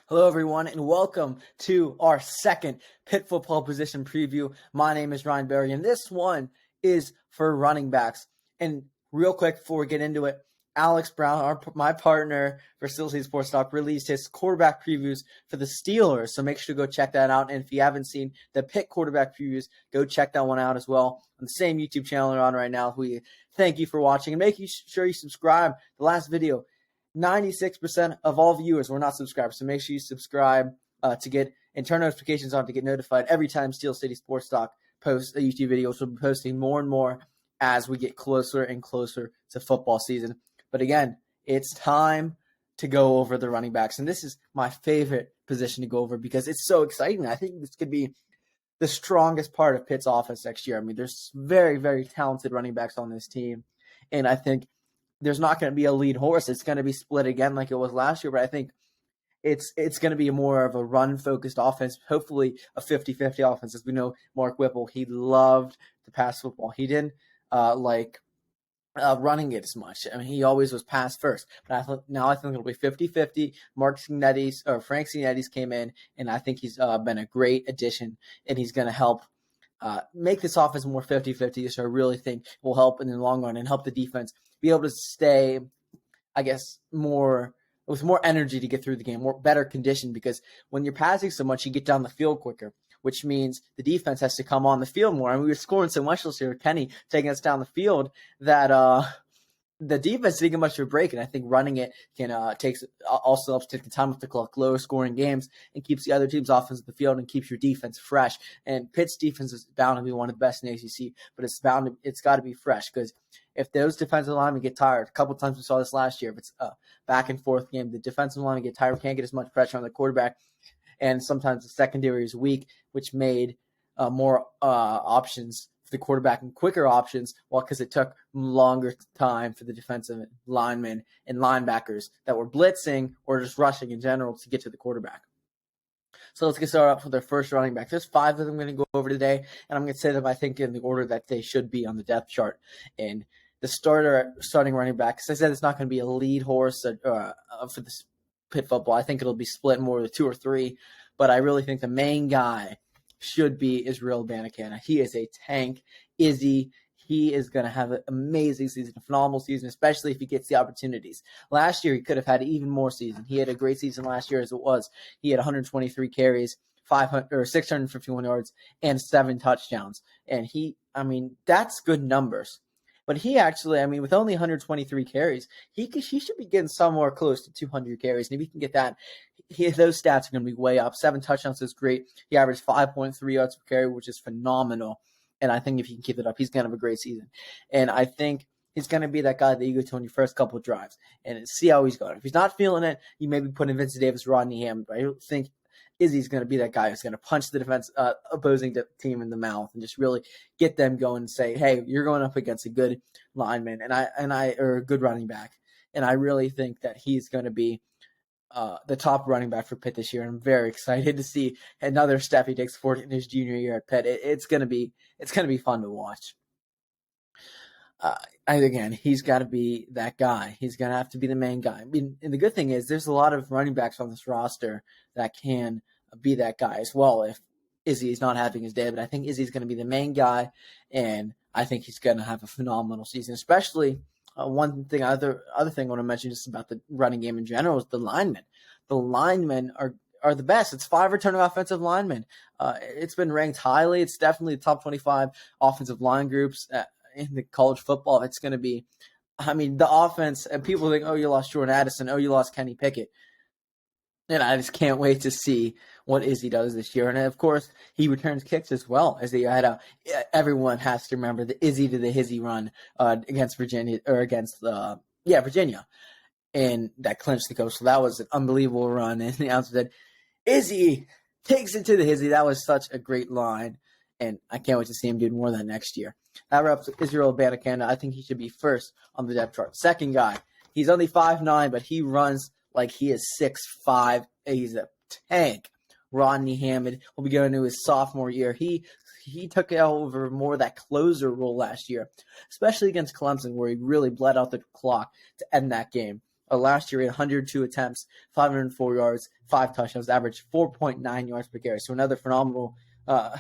Hello, everyone, and welcome to our second Pitt football position preview. My name is Ryan Berry, and this one is for running backs. And real quick before we get into it, Alex Brown, my partner for Silsey Sports Talk, released his quarterback previews for the Steelers. So make sure to go check that out. And if you haven't seen the Pitt quarterback previews, go check that one out as well on the same YouTube channel we're on right now. We thank you for watching, and make sure you subscribe. The last video, 96% of all viewers were not subscribed, so make sure you subscribe to get and turn notifications on to get notified every time Steel City Sports Talk posts a YouTube video. So we'll be posting more and more as we get closer and closer to football season. But again, it's time to go over the running backs, and this is my favorite position to go over because it's so exciting. I think this could be the strongest part of Pitt's offense next year. I mean, there's very, very talented running backs on this team, and I think there's not going to be a lead horse. It's going to be split again like it was last year, but I think it's going to be more of a run-focused offense, hopefully a 50-50 offense. As we know, Mark Whipple, he loved to pass football. He didn't like running it as much. I mean, he always was pass first. But now I think it'll be 50-50. Frank Signetti's came in, and I think he's been a great addition, and he's going to help make this offense more 50-50, so I really think it will help in the long run and help the defense be able to stay, I guess, with more energy to get through the game, better condition, because when you're passing so much, you get down the field quicker, which means the defense has to come on the field more. And we were scoring so much this year, Kenny taking us down the field, that the defense didn't get much of a break, and I think running it can also helps take the time off the clock, lower scoring games, and keeps the other team's offense in the field and keeps your defense fresh. And Pitt's defense is bound to be one of the best in the ACC, but it's got to be fresh, because if those defensive linemen get tired, a couple of times we saw this last year, if it's a back and forth game, the defensive linemen get tired, can't get as much pressure on the quarterback, and sometimes the secondary is weak, which made more options the quarterback and quicker options, because it took longer time for the defensive linemen and linebackers that were blitzing or just rushing in general to get to the quarterback. So let's get started off with our first running back. There's 5 that I'm going to go over today, and I'm going to say them, I think, in the order that they should be on the depth chart. And the starting running back, as I said, it's not going to be a lead horse for this Pitt football. I think it'll be split more with 2 or 3, but I really think the main guy should be Israel Abanikanda. He is a tank. He is going to have an amazing season, a phenomenal season, especially if he gets the opportunities. Last year, he could have had even more season. He had a great season last year as it was. He had 123 carries, 651 yards, and 7 touchdowns. And that's good numbers. But he actually, with only 123 carries, he should be getting somewhere close to 200 carries. And if he can get that, those stats are going to be way up. 7 touchdowns is great. He averaged 5.3 yards per carry, which is phenomenal. And I think if he can keep it up, he's going to have a great season. And I think he's going to be that guy that you go to on your first couple of drives and see how he's going. If he's not feeling it, you maybe put in Vincent Davis, Rodney Hammond. But I don't think Izzy's going to be that guy who's going to punch the opposing team in the mouth and just really get them going and say, hey, you're going up against a good lineman or a good running back. And I really think that he's going to be the top running back for Pitt this year. I'm very excited to see another step he takes forward in his junior year at Pitt. It's going to be fun to watch. Again, he's got to be that guy. He's going to have to be the main guy. And the good thing is there's a lot of running backs on this roster that can be that guy as well if Izzy's not having his day. But I think Izzy's going to be the main guy, and I think he's going to have a phenomenal season, especially other thing I want to mention just about the running game in general is the linemen. The linemen are the best. It's 5 returning offensive linemen. It's been ranked highly. It's definitely the top 25 offensive line groups in the college football. It's going to be, the offense, and people think, oh, you lost Jordan Addison. Oh, you lost Kenny Pickett. And I just can't wait to see what Izzy does this year. And, of course, he returns kicks as well. Everyone has to remember the Izzy to the Hizzy run against Virginia, and that clinched the coach. So that was an unbelievable run. And the announcer said, Izzy takes it to the Hizzy. That was such a great line. And I can't wait to see him do more of that next year. That wraps up Israel Abanikanda. I think he should be first on the depth chart. Second guy, he's only 5'9", but he runs like he is 6'5". He's a tank. Rodney Hammond will be going into his sophomore year. He took over more of that closer role last year, especially against Clemson, where he really bled out the clock to end that game. last year he had 102 attempts, 504 yards, 5 touchdowns, averaged 4.9 yards per carry. So another phenomenal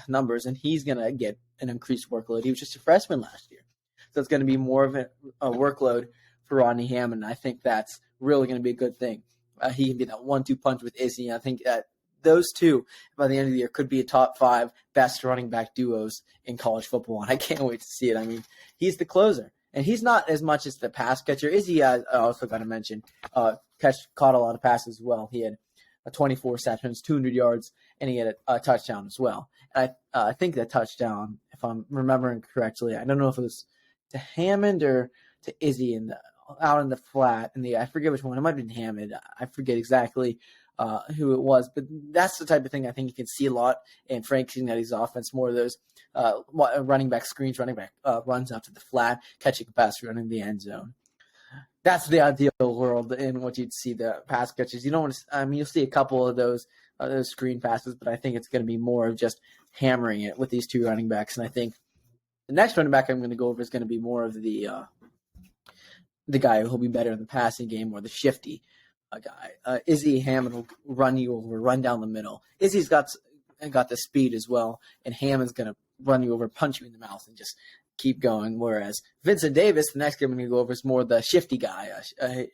numbers, and he's going to get an increased workload. He was just a freshman last year. So it's going to be more of a workload for Rodney Hammond. I think that's really going to be a good thing. He can be that 1-2 punch with Izzy. I think that those two, by the end of the year, could be a top 5 best running back duos in college football, and I can't wait to see it. I mean, he's the closer, and he's not as much as the pass catcher. Izzy, I also got to mention, caught a lot of passes as well. He had 24 receptions, 200 yards, and he had a touchdown as well. And I think that touchdown, if I'm remembering correctly, I don't know if it was to Hammond or to Izzy out in the flat. I forget which one. It might have been Hammond. I forget exactly who it was. But that's the type of thing I think you can see a lot in Frank Cignetti's offense, more of those running back screens, running back runs out to the flat, catching a pass, running the end zone. That's the ideal world in what you'd see the pass catches. You don't want to. I mean, you'll see a couple of those screen passes, but I think it's going to be more of just hammering it with these two running backs. And I think the next running back I'm going to go over is going to be more of the guy who'll be better in the passing game, or the shifty guy. Izzy Hammond will run you over, run down the middle. Izzy's got the speed as well, and Hammond's going to run you over, punch you in the mouth, and just keep going. Whereas Vincent Davis, the next game I'm going to go over, is more the shifty guy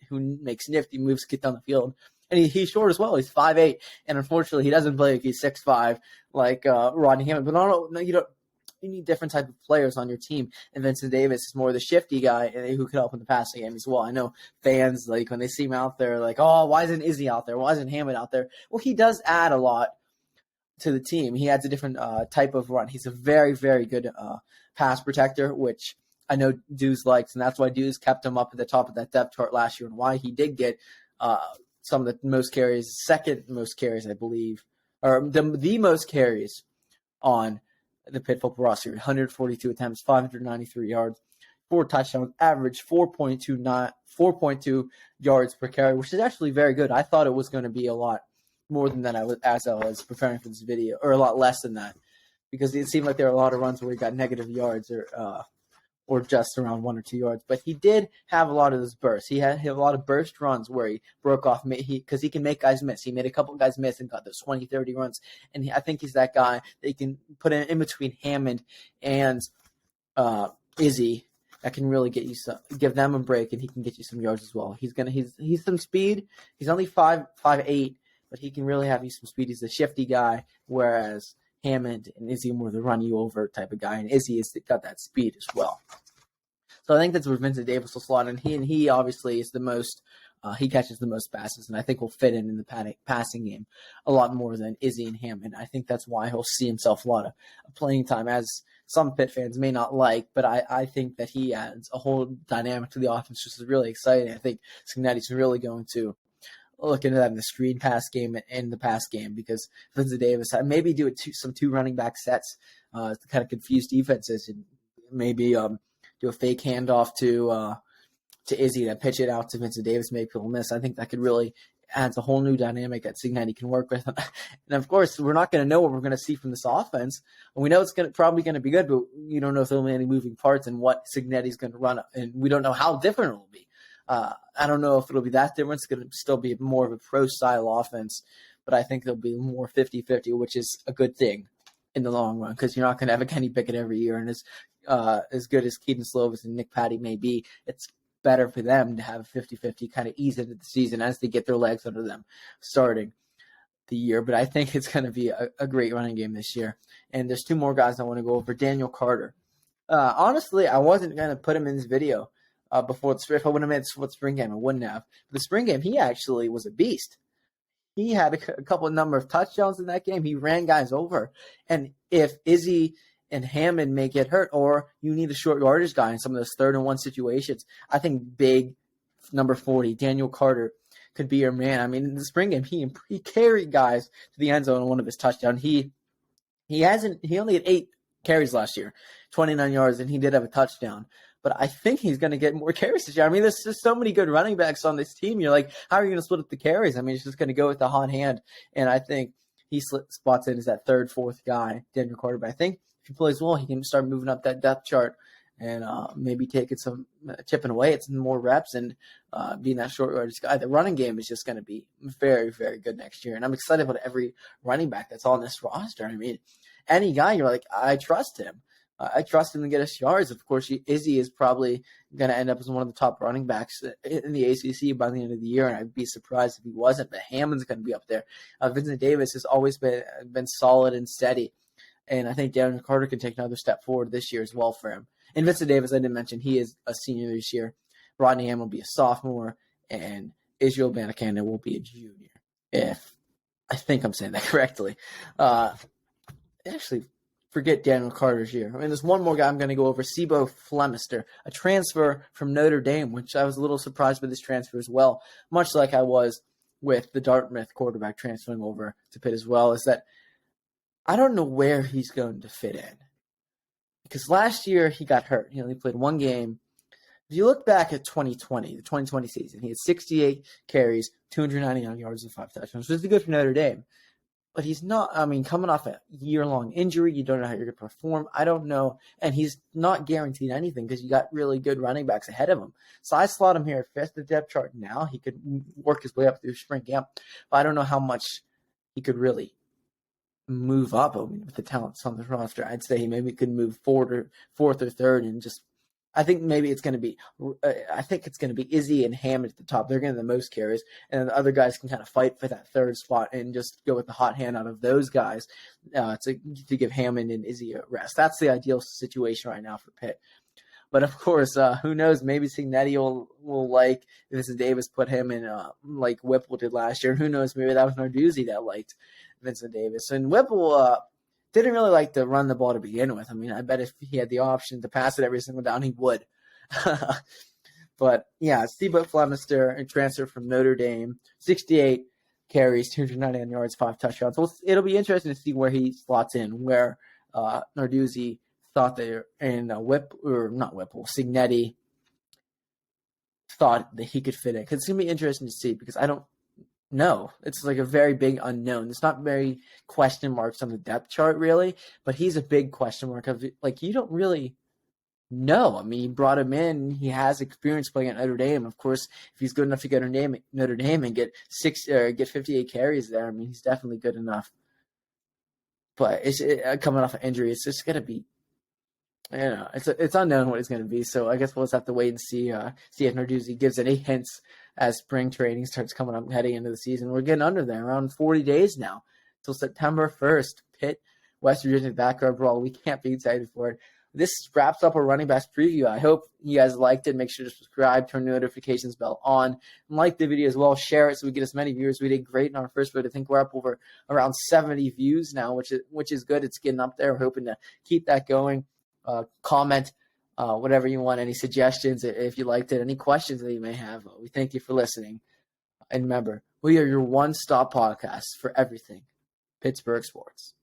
who makes nifty moves, get down the field. And he's short as well. He's 5'8", and unfortunately he doesn't play like he's 6'5", like Rodney Hammond. But no, you need different type of players on your team. And Vincent Davis is more the shifty guy who could help in the passing game as well. I know fans, like, when they see him out there, like, oh, why isn't Izzy out there? Why isn't Hammond out there? Well, he does add a lot to the team. He adds a different type of run. He's a very, very good pass protector, which I know Dews likes, and that's why Dews kept him up at the top of that depth chart last year, and why he did get some of the most carries, second most carries, I believe, or the most carries on the Pitt football roster. 142 attempts, 593 yards, 4 touchdowns, average 4.2 yards per carry, which is actually very good. I thought it was going to be a lot more than that as I was preparing for this video, or a lot less than that, because it seemed like there were a lot of runs where he got negative yards or just around 1 or 2 yards. But he did have a lot of those bursts. He had a lot of burst runs where he broke off, because he can make guys miss. He made a couple of guys miss and got those 20, 30 runs. And I think he's that guy that you can put in between Hammond and Izzy that can really give them a break, and he can get you some yards as well. He's some speed. He's only 5'8", but he can really have you some speed. He's a shifty guy, whereas Hammond and Izzy are more the run you over type of guy, and Izzy has got that speed as well. So I think that's where Vincent Davis will slot in. He obviously is the most he catches the most passes, and I think will fit in the passing game a lot more than Izzy and Hammond. I think that's why he'll see himself a lot of playing time, as some Pitt fans may not like, but I think that he adds a whole dynamic to the offense, which is really exciting. I think Cignetti's really going to look into that in the screen pass game and the pass game, because Vincent Davis maybe do some 2 running back sets to kind of confuse defenses, and maybe do a fake handoff to Izzy, to pitch it out to Vincent Davis, make people miss. I think that could really add a whole new dynamic that Cignetti can work with. And of course, we're not going to know what we're going to see from this offense. And we know it's probably going to be good, but you don't know if there'll be any moving parts and what Cignetti's going to run, and we don't know how different it will be. I don't know if it'll be that different. It's going to still be more of a pro-style offense, but I think there'll be more 50-50, which is a good thing in the long run, because you're not going to have a Kenny Pickett every year. And as good as Keaton Slovis and Nick Patty may be, it's better for them to have 50-50 kind of ease into the season as they get their legs under them starting the year. But I think it's going to be a great running game this year. And there's 2 more guys I want to go over. Daniel Carter. Honestly, I wasn't going to put him in this video before the spring. If I wouldn't have made the spring game, I wouldn't have. But the spring game, he actually was a beast. He had a couple of number of touchdowns in that game. He ran guys over. And if Izzy and Hammond may get hurt, or you need a short yardage guy in some of those 3rd and 1 situations, I think big number 40, Daniel Carter, could be your man. I mean, in the spring game, he carried guys to the end zone on one of his touchdowns. He only had 8 carries last year, 29 yards, and he did have a touchdown. But I think he's going to get more carries this year. I mean, there's just so many good running backs on this team. You're like, how are you going to split up the carries? I mean, he's just going to go with the hot hand. And I think he spots in as that 3rd, 4th guy, Daniel Carter. But I think if he plays well, he can start moving up that depth chart and maybe taking some chipping away at some more reps and being that short yardage guy. The running game is just going to be very, very good next year. And I'm excited about every running back that's on this roster. I mean, any guy, you're like, I trust him. I trust him to get us yards. Of course, Izzy is probably going to end up as one of the top running backs in the ACC by the end of the year, and I'd be surprised if he wasn't. But Hammond's going to be up there. Vincent Davis has always been solid and steady, and I think Daniel Carter can take another step forward this year as well for him. And Vincent Davis, I didn't mention, he is a senior this year. Rodney Hammond will be a sophomore, and Israel Abanikanda will be a junior, if I think I'm saying that correctly. Actually, forget Daniel Carter's year. I mean, there's one more guy I'm going to go over, Sibo Flemister, a transfer from Notre Dame, which I was a little surprised by this transfer as well, much like I was with the Dartmouth quarterback transferring over to Pitt as well, is that I don't know where he's going to fit in. Because last year he got hurt. He only played one game. If you look back at 2020, the 2020 season, he had 68 carries, 299 yards, and 5 touchdowns, which is good for Notre Dame. But he's not, I mean, coming off a year-long injury, you don't know how you're going to perform. I don't know. And he's not guaranteed anything because you got really good running backs ahead of him. So I slot him here at fifth, the depth chart now. He could work his way up through spring camp. But I don't know how much he could really move up. I mean, with the talents on the roster, I'd say he maybe could move fourth or third and just, I think maybe it's going to be, Izzy and Hammond at the top. They're getting the most carries, and the other guys can kind of fight for that third spot and just go with the hot hand out of those guys to give Hammond and Izzy a rest. That's the ideal situation right now for Pitt. But of course, who knows? Maybe Signetti will like Vincent Davis, put him in like Whipple did last year. Who knows? Maybe that was Narduzzi that liked Vincent Davis. And Whipple didn't really like to run the ball to begin with. I mean, I bet if he had the option to pass it every single down, he would. But yeah, Steve Flemister, a transfer from Notre Dame, 68 carries, 299 yards, 5 touchdowns. Well, it'll be interesting to see where he slots in, where Narduzzi thought they and Signetti thought that he could fit in. Because it's going to be interesting to see because I don't know. It's like a very big unknown. It's not very question marks on the depth chart, really, but he's a big question mark of like you don't really know. I mean, you brought him in. He has experience playing at Notre Dame. Of course, if he's good enough to get Notre Dame and get 58 carries there, I mean, he's definitely good enough. But coming off an injury, it's just going to be, it's unknown what it's going to be. So I guess we'll just have to wait and see if Narduzzi gives any hints as spring training starts coming up heading into the season. We're getting under there, around 40 days now till September 1st. Pitt, West Virginia backyard brawl. We can't be excited for it. This wraps up our running backs preview. I hope you guys liked it. Make sure to subscribe, turn the notifications bell on, and like the video as well. Share it so we get as many viewers. We did great in our first video. I think we're up over around 70 views now, which is good. It's getting up there. We're hoping to keep that going. Comment whatever you want, any suggestions if you liked it, any questions that you may have. We thank you for listening. And remember, we are your one-stop podcast for everything Pittsburgh sports.